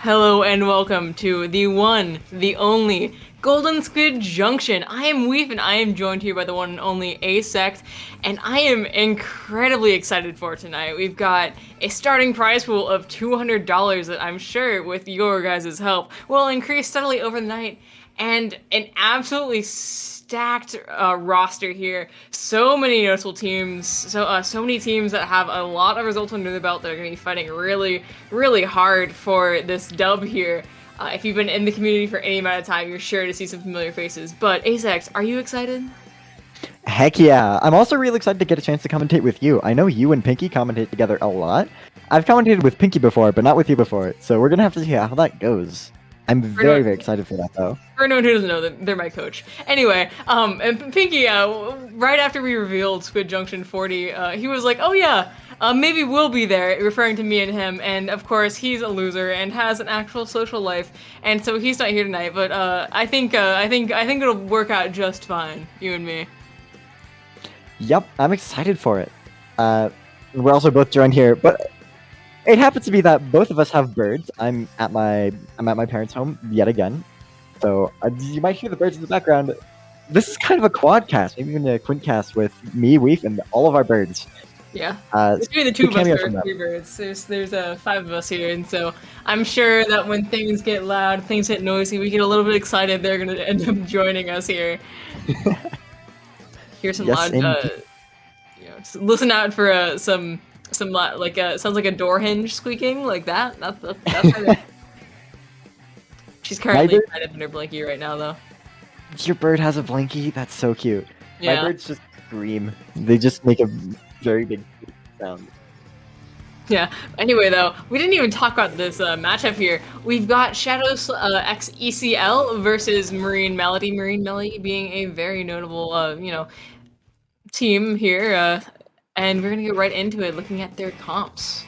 Hello and welcome to the one, the only Golden Squid Junction. I am Weef and I am joined here by the one and only Asect, and I am incredibly excited for tonight. We've got a starting prize pool of $200 that I'm sure, with your guys' help, will increase steadily over the night, and an absolutely stacked roster here. So many notable teams, so many teams that have a lot of results under the belt that are going to be fighting really hard for this dub here. If you've been in the community for any amount of time, you're sure to see some familiar faces. But Asex, are you excited? Heck yeah. I'm also really excited to get a chance to commentate with you. I know you and Pinky commentate together a lot. I've commentated with Pinky before, but not with you before, so we're gonna have to see how that goes. I'm very excited for that, though. For anyone who doesn't know, they're my coach. Anyway, and Pinky, right after we revealed Squid Junction 40, he was like, "Oh yeah, maybe we'll be there," referring to me and him. And of course, he's a loser and has an actual social life, and so he's not here tonight. But I think it'll work out just fine, you and me. Yep, I'm excited for it. We're also both joined here, but it happens to be that both of us have birds. I'm at my parents' home yet again, so you might hear the birds in the background. This is kind of a quadcast, maybe even a quintcast with me, Weef, and all of our birds. Yeah, between the two of us, there are 3 birds. There's 5 of us here, and so I'm sure that when things get loud, things get noisy, we get a little bit excited. They're gonna end up joining us here. Here's some loud. Just listen out for some like sounds like a door hinge squeaking like that. That's her. She's currently tied up in her blankie right now, though. Your bird has a blankie? That's so cute. Yeah. My birds just scream. They just make a very big sound. Yeah. Anyway, though, we didn't even talk about this matchup here. We've got Shadow X ECL versus Marine Melody. Marine Melody being a very notable, team here. And we're gonna get right into it, looking at their comps.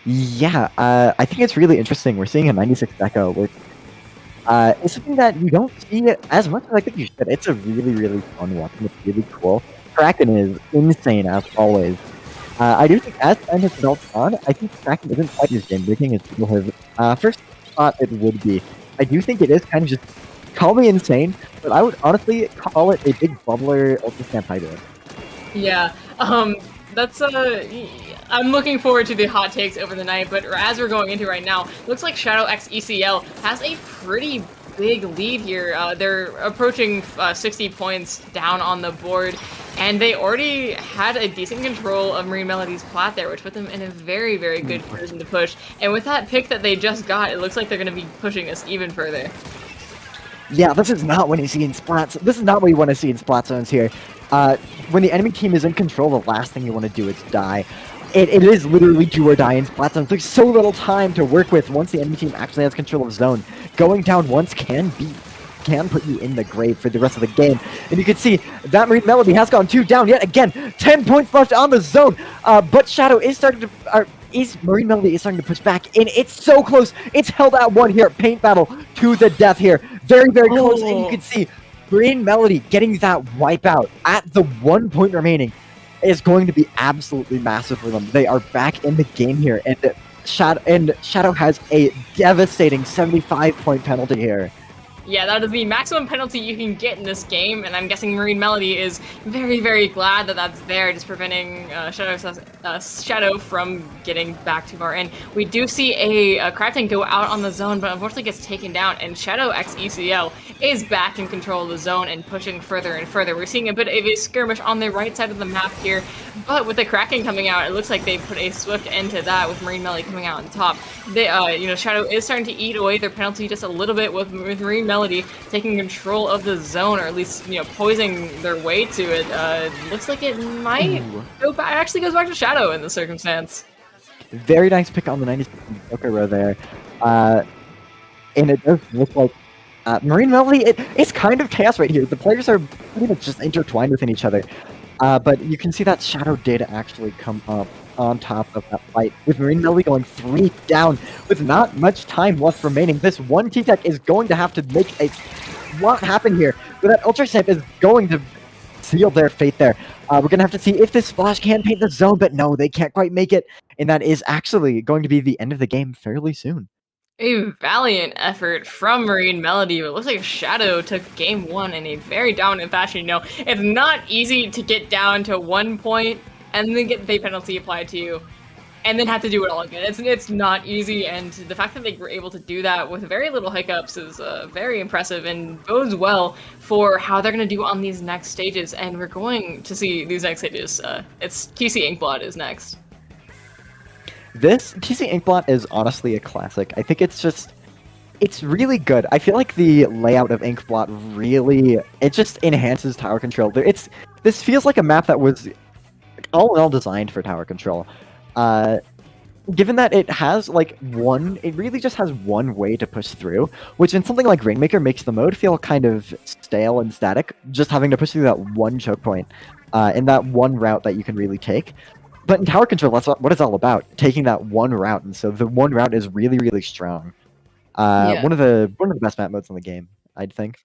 Yeah, I think it's really interesting. We're seeing a 96 Deco, which is something that you don't see as much as I think you should. It's a really fun one. It's really cool. Kraken is insane as always. I do think as time has developed on, I think Kraken isn't quite as game-breaking as people have first thought it would be. I do think it is kind of just, call me insane, but I would honestly call it a big bubbler Ultra Stamp Hydra. Yeah, that's I'm looking forward to the hot takes over the night, but as we're going into right now, looks like Shadow X ECL has a pretty big lead here. They're approaching 60 points down on the board, and they already had a decent control of Marine Melody's plat there, which put them in a very good position to push. And with that pick that they just got, it looks like they're going to be pushing us even further. Yeah, this is not what you see in splats. This is not what you want to see in splat zones here. When the enemy team is in control, the last thing you want to do is die. It is literally do or die in splat zones. There's so little time to work with once the enemy team actually has control of zone. Going down once can put you in the grave for the rest of the game. And you can see that Marine Melody has gone 2 down yet again. 10 points left on the zone. But Shadow is starting to... Marine Melody is starting to push back, and it's so close. It's held at 1 here. Paint battle to the death here. Very close, and you can see Marine Melody getting that wipeout at the 1 point remaining is going to be absolutely massive for them. They are back in the game here, and Shadow has a devastating 75-point penalty here. Yeah, that is the maximum penalty you can get in this game, and I'm guessing Marine Melody is very glad that that's there, just preventing Shadow from getting back too far in. We do see a Kraken go out on the zone, but unfortunately gets taken down, and Shadow X ECL is back in control of the zone and pushing further and further. We're seeing a bit of a skirmish on the right side of the map here, but with the Kraken coming out, it looks like they put a swift end to that with Marine Melody coming out on top. They, Shadow is starting to eat away their penalty just a little bit with Marine Melody taking control of the zone, or at least, poising their way to it. Looks like it might go back, actually goes back to Shadow in this circumstance. Very nice pick on the 96 Joker row there. And it does look like Marine Melody, it's kind of chaos right here. The players are pretty much just intertwined within each other. But you can see that Shadow did actually come up on top of that fight, with Marine Melody going 3 down with not much time left remaining. This one T-Tech is going to have to make a lot happen here, but that Ultra Stamp is going to seal their fate there. We're going to have to see if this splash can paint the zone, but no, they can't quite make it, and that is actually going to be the end of the game fairly soon. A valiant effort from Marine Melody, but it looks like Shadow took game one in a very dominant fashion. You know, it's not easy to get down to 1 point and then get the pay penalty applied to you, and then have to do it all again. It's not easy, and the fact that they were able to do that with very little hiccups is very impressive and bodes well for how they're going to do on these next stages. And we're going to see these next stages. It's TC Inkblot is next. This TC Inkblot is honestly a classic. I think it's really good. I feel like the layout of Inkblot really, it just enhances tower control. This feels like a map that was all in all designed for tower control. Given that it has it really just has one way to push through, which in something like Rainmaker makes the mode feel kind of stale and static, just having to push through that one choke point, in that one route that you can really take. But in tower control, that's what it's all about, taking that one route, and so the one route is really, really strong. Yeah. One of the best map modes in the game, I'd think.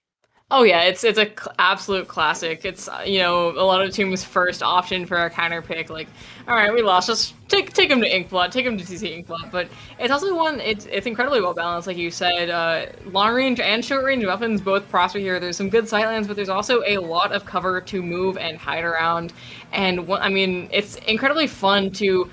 Oh yeah, it's a absolute classic. It's a lot of teams' first option for a counter pick. Like, all right, we lost. Just take him to Inkblot, take him to TC Inkblot. But it's also one. It's incredibly well balanced, like you said. Long range and short range weapons both prosper here. There's some good sightlands, but there's also a lot of cover to move and hide around. And it's incredibly fun to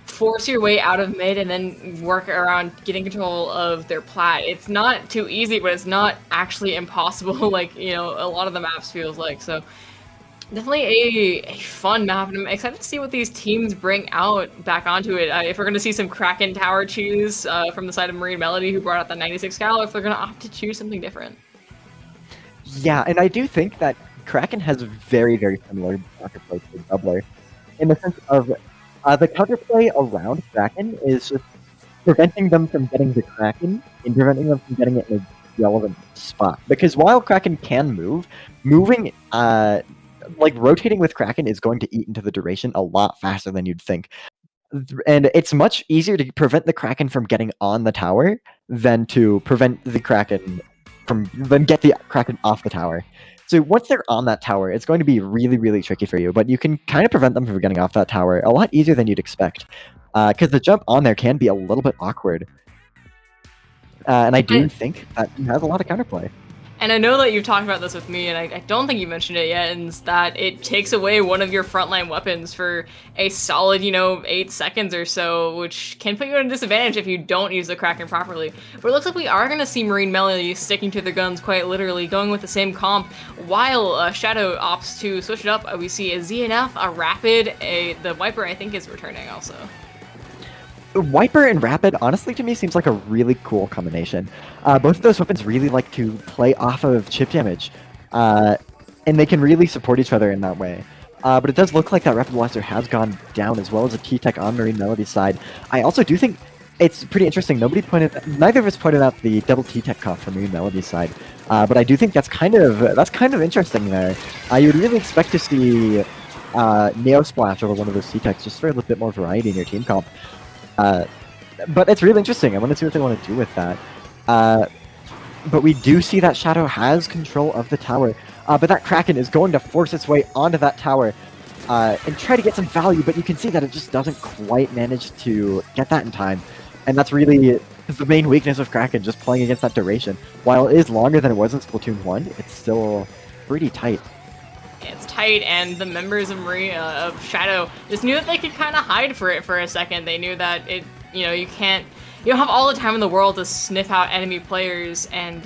force your way out of mid and then work around getting control of their plat. It's not too easy, but it's not actually impossible like, a lot of the maps feels like. So definitely a fun map, and I'm excited to see what these teams bring out back onto it. If we're going to see some Kraken tower choose from the side of Marine Melody, who brought out the 96 cal, if they're going to opt to choose something different. Yeah, and I do think that Kraken has very, very similar counterplay to Doubler, in the sense of the counterplay around Kraken is just preventing them from getting the Kraken and preventing them from getting it in a relevant spot. Because while Kraken can move, moving, rotating with Kraken is going to eat into the duration a lot faster than you'd think. And it's much easier to prevent the Kraken from getting on the tower than to prevent the Kraken get the Kraken off the tower. So once they're on that tower, it's going to be really, really tricky for you, but you can kind of prevent them from getting off that tower a lot easier than you'd expect, because the jump on there can be a little bit awkward. And I do think that it has a lot of counterplay. And I know that you've talked about this with me, and I don't think you mentioned it yet, and it's that it takes away one of your frontline weapons for a solid, 8 seconds or so, which can put you at a disadvantage if you don't use the Kraken properly. But it looks like we are going to see Marine Melody sticking to their guns quite literally, going with the same comp, while Shadow opts to switch it up. We see a ZNF, a Rapid, the Viper I think is returning also. Viper and Rapid, honestly, to me, seems like a really cool combination. Both of those weapons really like to play off of chip damage, and they can really support each other in that way. But it does look like that Rapid Blaster has gone down, as well as a T-Tech on Marine Melody's side. I also do think it's pretty interesting. Neither of us pointed out the double T-Tech comp from Marine Melody's side, but I do think that's kind of interesting there. You'd really expect to see Neo Splash over one of those T-Techs, just for a little bit more variety in your team comp. But it's really interesting. I want to see what they want to do with that. But we do see that Shadow has control of the tower. But that Kraken is going to force its way onto that tower and try to get some value, but you can see that it just doesn't quite manage to get that in time. And that's really the main weakness of Kraken, just playing against that duration. While it is longer than it was in Splatoon 1, it's still pretty tight. It's tight, and the members of Shadow just knew that they could kind of hide for it for a second. They knew that you don't have all the time in the world to sniff out enemy players, and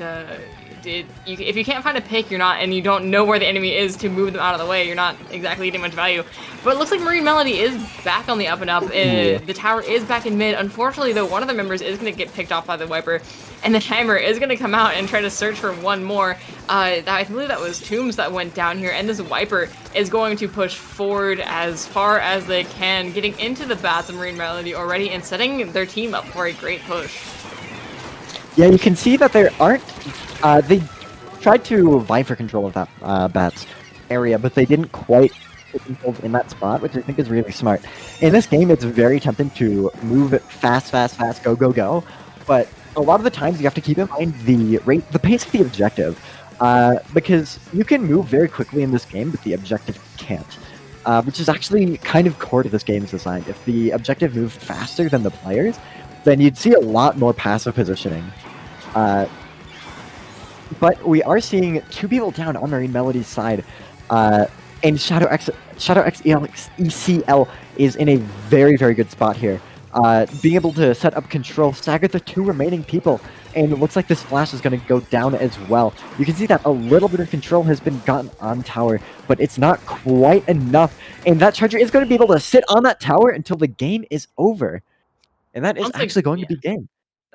if you can't find a pick, and you don't know where the enemy is to move them out of the way, you're not exactly getting much value. But it looks like Marine Melody is back on the up and up. The tower is back in mid. Unfortunately, though, one of the members is going to get picked off by the Viper, and the timer is going to come out and try to search for one more. I believe that was Tombs that went down here, and this Viper is going to push forward as far as they can, getting into the bats of Marine Melody already and setting their team up for a great push. Yeah, you can see that there aren't... they tried to vie for control of that bats area, but they didn't quite get controlled in that spot, which I think is really smart. In this game, it's very tempting to move it fast, go, go, go, but a lot of the times you have to keep in mind the pace of the objective, because you can move very quickly in this game, but the objective can't, which is actually kind of core to this game's design. If the objective moved faster than the players, then you'd see a lot more passive positioning. But we are seeing 2 people down on Marine Melody's side, and Shadow X ECL is in a very, very good spot here. Being able to set up control, stagger the 2 remaining people, and it looks like this flash is going to go down as well. You can see that a little bit of control has been gotten on tower, but it's not quite enough, and that charger is going to be able to sit on that tower until the game is over. And that is actually going to be game.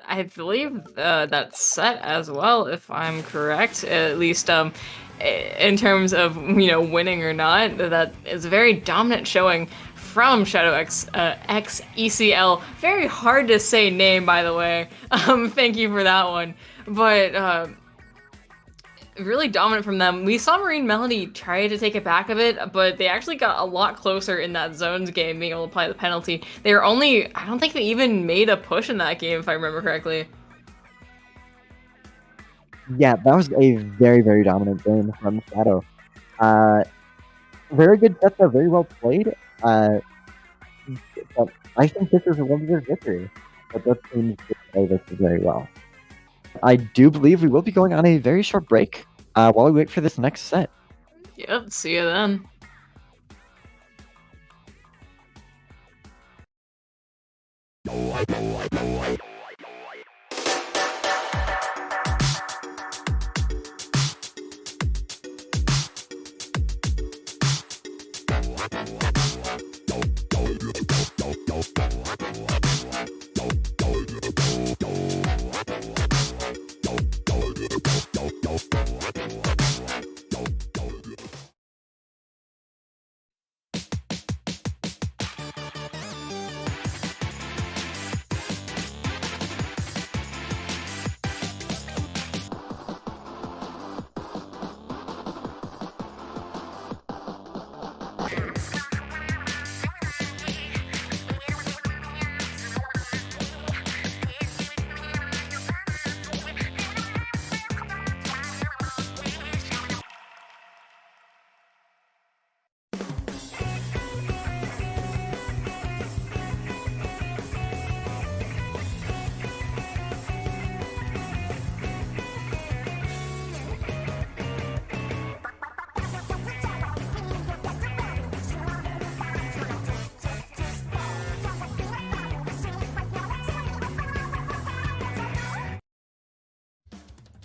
I believe that's set as well, if I'm correct. At least in terms of winning or not, that is a very dominant showing from Shadow X ECL. Very hard to say name, by the way. Thank you for that one. But really dominant from them. We saw Marine Melody try to take it back a bit, but they actually got a lot closer in that zones game, being able to apply the penalty. They were only, I don't think they even made a push in that game, if I remember correctly. Yeah, that was a very, very dominant game from Shadow. Very good set there, very well played. But I think this is a one-year victory. But both teams did play this very well. I do believe we will be going on a very short break while we wait for this next set. Yep, see you then.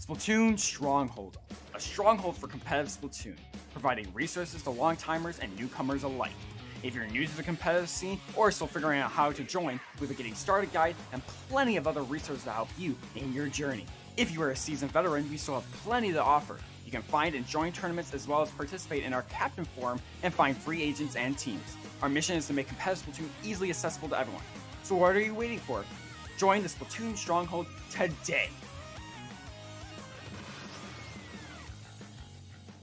Splatoon Stronghold, a stronghold for competitive Splatoon, providing resources to long-timers and newcomers alike. If you're new to the competitive scene or still figuring out how to join, we have a getting started guide and plenty of other resources to help you in your journey. If you are a seasoned veteran, we still have plenty to offer. You can find and join tournaments as well as participate in our Captain Forum and find free agents and teams. Our mission is to make competitive Splatoon easily accessible to everyone. So what are you waiting for? Join the Splatoon Stronghold today!